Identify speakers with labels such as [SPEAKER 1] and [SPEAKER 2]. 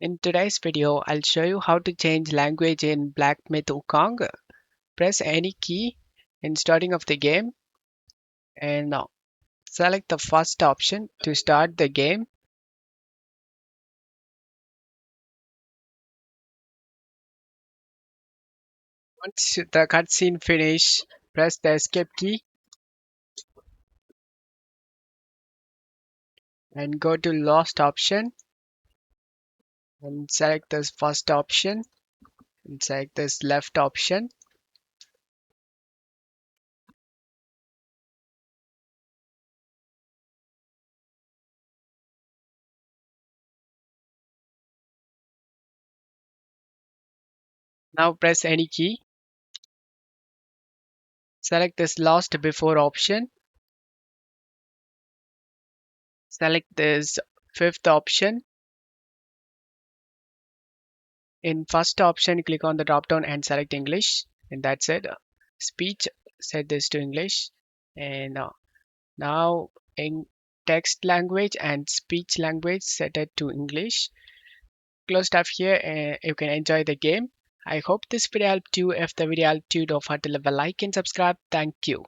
[SPEAKER 1] In today's video, I'll show you how to change language in Black Myth Wukong. Press any key in starting of the game and now select the first option to start the game. Once the cutscene finish, press the escape key and go to last option and select this first option and select this left option. Now press any key. Select this last before option. Select this fifth option. In first option, click on the drop down and select English, and that's it. Speech, set this to English, and now in text language and speech language, set it to English. Close stuff here, and you can enjoy the game. I hope this video helped you. If the video helped you, don't forget to leave a like and subscribe. Thank you.